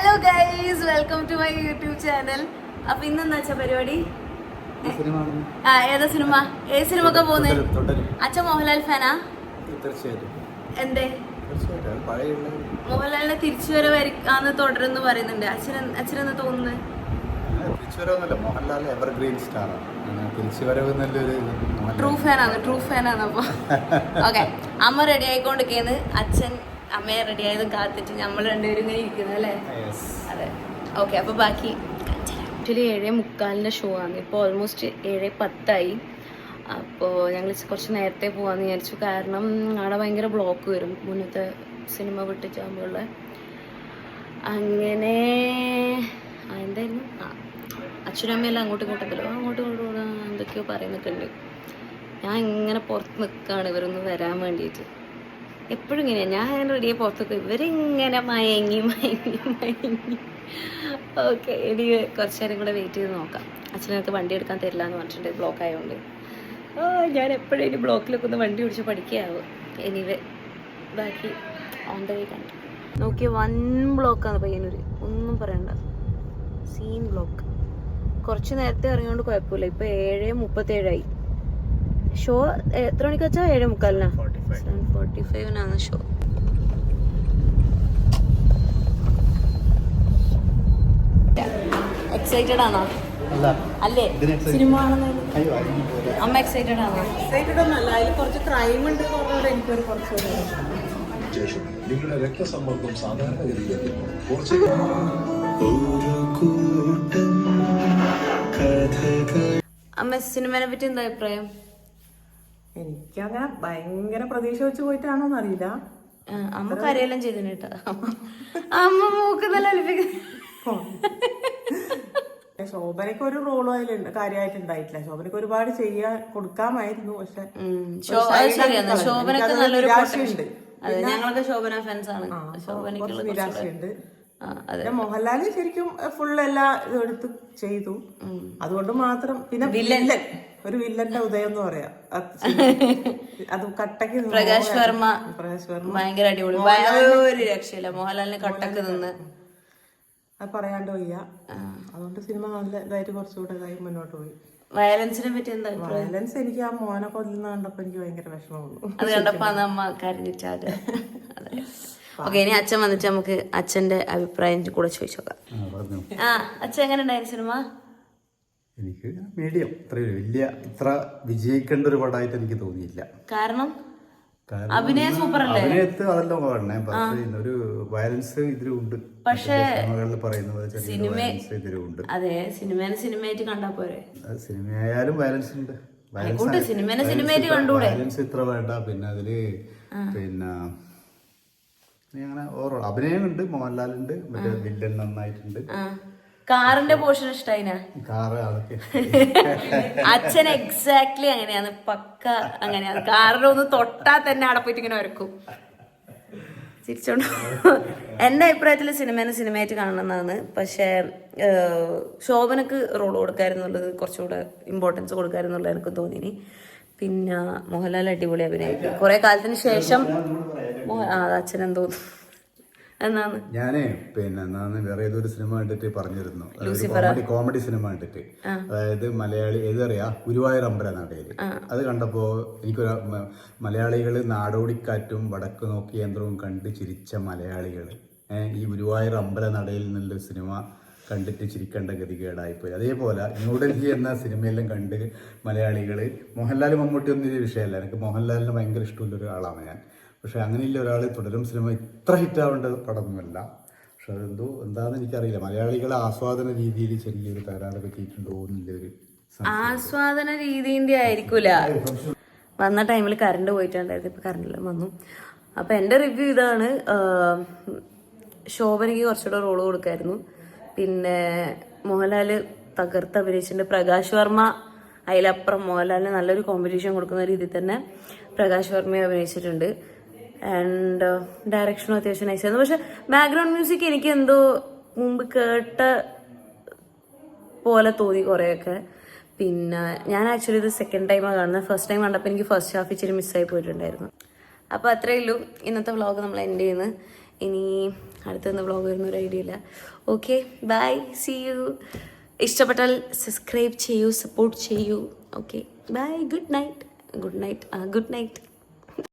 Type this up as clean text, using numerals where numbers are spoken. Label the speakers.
Speaker 1: Hello guys, welcome to my YouTube channel. അപ്പൊ ഇന്നെന്താ വെച്ചാ പരിപാടി? ഏതാ സിനിമ? ഏത് സിനിമക്കാ പോകുന്നത്? അച്ഛൻ മോഹൻലാൽ ഫാനാ? എന്തേ? മോഹൻലാലിനെ തിരിച്ചുവരവാണ് തുടരുന്നു പറയുന്നുണ്ട്. അച്ഛനെന്ന് തോന്നുന്നത്? ട്രൂ ഫാനാണ്. അപ്പൊ ഓക്കെ, അമ്മ റെഡി ആയിക്കൊണ്ടിരിക്കുന്നത്, അച്ഛൻ അമ്മയെ റെഡി ആയത് കാത്തിട്ട് നമ്മൾ രണ്ടുപേരും ഇങ്ങനെ ഇരിക്കുന്നത് അല്ലേ? അതെ. ഓക്കെ, അപ്പൊ ബാക്കി ആക്ച്വലി 7:45 ഷോ ആണ്. ഇപ്പോൾ ഓൾമോസ്റ്റ് 7:10. അപ്പോൾ ഞങ്ങൾ കുറച്ച് നേരത്തെ പോകാമെന്ന് വിചാരിച്ചു. കാരണം അവിടെ ഭയങ്കര ബ്ലോക്ക് വരും മുന്നത്തെ സിനിമ വിട്ടിട്ടാകുമ്പോഴുള്ള. അങ്ങനെ എന്തായിരുന്നു, അച്ഛനും അമ്മയെല്ലാം അങ്ങോട്ടും ഇങ്ങോട്ടും എന്തൊക്കെയോ പറയുന്നൊക്കെ ഉണ്ട്. ഞാൻ ഇങ്ങനെ പുറത്ത് നിൽക്കുകയാണ് ഇവരൊന്ന് വരാൻ വേണ്ടിയിട്ട്. എപ്പോഴും ഇങ്ങനെയാണ്, ഞാൻ റെഡിയായി പുറത്തൊക്കെ, ഇവരിങ്ങനെ മയങ്ങി. ഓക്കെ, ഇനി കുറച്ച് നേരം കൂടെ വെയിറ്റ് ചെയ്ത് നോക്കാം. അച്ഛനൊക്കെ വണ്ടി എടുക്കാൻ തരില്ല എന്ന് പറഞ്ഞിട്ടുണ്ട്, ബ്ലോക്ക് ആയതുകൊണ്ട്. ഞാൻ എപ്പോഴും ഇനി ബ്ലോക്കിലൊക്കെ ഒന്ന് വണ്ടി ഓടിച്ച് പഠിക്കുകയാവും. എനിവേ ബാക്കി ഓൺ ദ വേ കണ്ടു നോക്കിയ 1 ബ്ലോക്കാണ് പയ്യന്നൂര്, ഒന്നും പറയണ്ട, സീൻ ബ്ലോക്ക്. കുറച്ച് നേരത്തെ ഇറങ്ങിയോണ്ട് കുഴപ്പമില്ല. ഇപ്പൊ 7:37 ഷോ. എത്ര മണിക്ക് വെച്ചാ? 7:45. 7:45 ഷോ. എക്സൈറ്റഡ് ആണോ? അല്ലേ? സിനിമ ആണെന്ന് അമ്മ എക്സൈറ്റഡ് ആണോ?
Speaker 2: എക്സൈറ്റഡ് ഒന്നല്ല, അതിൽ കുറച്ച് ക്രൈം ഉണ്ട് പറഞ്ഞോണ്ട് എനിക്കൊരു കുറച്ചുകൂടെ
Speaker 3: നിങ്ങളുടെ രക്തസമ്മർദ്ദം സാധാരണഗതിയിലേക്ക് കുറച്ച്
Speaker 1: അമ്മ സിനിമനെ പറ്റി എന്താ അഭിപ്രായം?
Speaker 2: എനിക്കങ്ങനെ ഭയങ്കര പ്രതീക്ഷ വെച്ച് പോയിട്ടാണോന്ന് അറിയില്ല.
Speaker 1: അമ്മ കരയെല്ലാം ചെയ്തിന് കേട്ടാ. അമ്മ മൂക്ക് നല്ല
Speaker 2: ശോഭനയ്ക്ക് ഒരു റോളും അതിലുണ്ട്, കാര്യമായിട്ട് ഉണ്ടായിട്ടില്ല. ശോഭനയ്ക്ക് ഒരുപാട് ചെയ്യാൻ കൊടുക്കാമായിരുന്നു, പക്ഷെ
Speaker 1: ശോഭനക്ക് നല്ലൊരു നിരാശയുണ്ട്. ഞങ്ങളൊക്കെ ശോഭന ഫാൻസ് ആണ്. ശോഭനയ്ക്കുള്ള
Speaker 2: നിരാശയുണ്ട്. മോഹൻലാല് ശരിക്കും ഫുൾ എല്ലാ ഇതും എടുത്ത് ചെയ്തു, അതുകൊണ്ട് മാത്രം. പിന്നെ ഒരു വില്ലന്റെ ഉദയം എന്ന് പറയാം. അത് കട്ടക്ക്
Speaker 1: പ്രകാശ് വർമ്മ ഭയങ്കര അടിപൊളി, ഒരു രക്ഷയില്ല. മോഹൻലാലിന് കട്ടക്ക് നിന്ന്
Speaker 2: അത് പറയാണ്ട് വയ്യ. അതുകൊണ്ട് സിനിമ നല്ല ഇതായിട്ട് കുറച്ചുകൂടെ ഇതായി മുന്നോട്ട് പോയി.
Speaker 1: വയലൻസിനെ പറ്റി എന്താ?
Speaker 2: വയലൻസ് എനിക്ക് ആ മോനെ കൊല്ലുന്ന കണ്ടപ്പോ എനിക്ക് ഭയങ്കര വിഷമമുള്ളൂ.
Speaker 1: അത് കണ്ടപ്പോ അമ്മ കരഞ്ഞിട്ടാത്. ഓക്കെ, ഇനി അച്ഛൻ വന്നിട്ട് നമുക്ക് അച്ഛന്റെ അഭിപ്രായം കൂടെ ചോദിച്ചോക്കാം. അച്ഛൻ എങ്ങനെ ഉണ്ടായിരുന്നു സിനിമ?
Speaker 4: എനിക്ക് മീഡിയം, ഇത്ര വിജയിക്കേണ്ട ഒരു പടമായിട്ട് എനിക്ക് തോന്നിയില്ല.
Speaker 1: കാരണം അഭിനയം സൂപ്പർ അല്ലേ?
Speaker 4: അഭിനയത്ത് അതല്ലോ പറഞ്ഞേ, പക്ഷേ ഒരു വയലൻസ് ഇതിലുണ്ട്. പക്ഷേ ഇതിലുണ്ട്.
Speaker 1: അതെ, സിനിമയായിട്ട് കണ്ടാ പോരെ?
Speaker 4: സിനിമയായാലും വയലൻസ് ഉണ്ട്.
Speaker 1: സിനിമയായിട്ട് കണ്ടൂടെ?
Speaker 4: വയലൻസ് ഇത്ര വേണ്ട. പിന്നെ അതില് പിന്നെ അങ്ങനെ ഓരോ അഭിനയമുണ്ട്. മോഹൻലാലുണ്ട്, മറ്റേ വില്ലൻ നന്നായിട്ടുണ്ട്.
Speaker 1: കാറിന്റെ പോർഷൻ ഇഷ്ടായിനാ?
Speaker 4: കാറ് അതൊക്കെ
Speaker 1: അച്ഛൻ എക്സാക്ട്ലി അങ്ങനെയാണ്, പക്ക അങ്ങനെയാണ്. കാറിലൊന്ന് തൊട്ടാ തന്നെ അവിടെ പോയിട്ട് ഇങ്ങനെ വരക്കും. ചിരിച്ചോണ്ട് എന്റെ അഭിപ്രായത്തിൽ സിനിമയായിട്ട് കാണണമെന്നാണ്. പക്ഷെ ശോഭനക്ക് റോൾ കൊടുക്കാറുള്ളത് കുറച്ചുകൂടെ ഇമ്പോർട്ടൻസ് കൊടുക്കാറുള്ളത് എനിക്ക് തോന്നിനി. പിന്നെ മോഹൻലാൽ അടിപൊളി അഭിനയിക്കും കുറെ കാലത്തിന് ശേഷം. അച്ഛനെന്തോ എന്നാണ്
Speaker 4: ഞാനേ പിന്നെ വേറെ ഏതൊരു സിനിമ കണ്ടിട്ട് പറഞ്ഞിരുന്നു, കോമഡി സിനിമ കണ്ടിട്ട്. അതായത് മലയാളി ഏതറിയാ, ഗുരുവായൂർ അമ്പലനടയില്. അത് കണ്ടപ്പോ എനിക്കൊരു മലയാളികള് നാടോടിക്കാറ്റും വടക്ക് നോക്കി യന്ത്രവും കണ്ട് ചിരിച്ച മലയാളികള് ഈ ഗുരുവായൂർ അമ്പലനടയിൽ നിന്നുള്ള സിനിമ കണ്ടിട്ട് ചിരിക്കേണ്ട ഗതികേടായിപ്പോയി. അതേപോലെ ന്യൂഡൽഹി എന്ന സിനിമയെല്ലാം കണ്ട് മലയാളികള്, മോഹൻലാൽ മമ്മൂട്ടി ഒന്നും ഇത് വിഷയമല്ല, എനിക്ക് മോഹൻലാലിന് ഭയങ്കര ഇഷ്ടമുള്ള ഒരാളാണ് ഞാൻ. പക്ഷെ അങ്ങനെയില്ല ഒരാൾ തുടരും സിനിമ ഇത്ര ഹിറ്റാവേണ്ട പടമൊന്നുമല്ല. പക്ഷെ അതെന്തോ എന്താണെന്ന് എനിക്കറിയില്ല. മലയാളികളെ ആസ്വാദന രീതിയിൽ ചെറിയൊരു തകരാറ് പറ്റിയിട്ടുണ്ടോ എന്നുള്ളൊരു
Speaker 1: ആസ്വാദന രീതിന്റെ ആയിരിക്കൂല. വന്ന ടൈമിൽ കറണ്ട് പോയിട്ടുണ്ടായിരുന്നു, ഇപ്പൊ കറണ്ടെല്ലാം വന്നു. അപ്പൊ എന്റെ റിവ്യൂ ഇതാണ്, ശോഭനയ്ക്ക് കുറച്ചുകൂടെ റോള് കൊടുക്കായിരുന്നു. പിന്നെ മോഹൻലാല് തകർത്ത് അഭിനയിച്ചിട്ടുണ്ട്. പ്രകാശ് വർമ്മ അതിലപ്പുറം മോഹൻലാലിന് നല്ലൊരു കോമ്പറ്റീഷൻ കൊടുക്കുന്ന രീതിയിൽ തന്നെ പ്രകാശ് വർമ്മയെ അഭിനയിച്ചിട്ടുണ്ട്. ആൻഡ് ഡയറക്ഷനും അത്യാവശ്യം നൈസായിരുന്നു. പക്ഷെ ബാക്ക്ഗ്രൗണ്ട് മ്യൂസിക് എനിക്ക് എന്തോ മുമ്പ് കേട്ട പോലെ തോന്നി കുറേയൊക്കെ. പിന്നെ ഞാൻ ആക്ച്വലി ഇത് സെക്കൻഡ് ടൈമാണ് കാണുന്നത്. ഫസ്റ്റ് ടൈം കണ്ടപ്പോൾ എനിക്ക് ഫസ്റ്റ് ഹാഫ് ഇച്ചിരി മിസ്സായി പോയിട്ടുണ്ടായിരുന്നു. അപ്പോൾ അത്രയേ ഉള്ളൂ. ഇന്നത്തെ വ്ളോഗ് നമ്മൾ എൻഡ് ചെയ്യുന്നത്. ഇനി അടുത്തൊന്ന് വ്ളോഗ് വരുന്ന ഒരു ഐഡിയ ഇല്ല. Okay, bye, see you. ഇഷ്ടപ്പെട്ടാൽ സബ്സ്ക്രൈബ് ചെയ്യൂ, സപ്പോർട്ട് ചെയ്യൂ. Okay, bye, good night.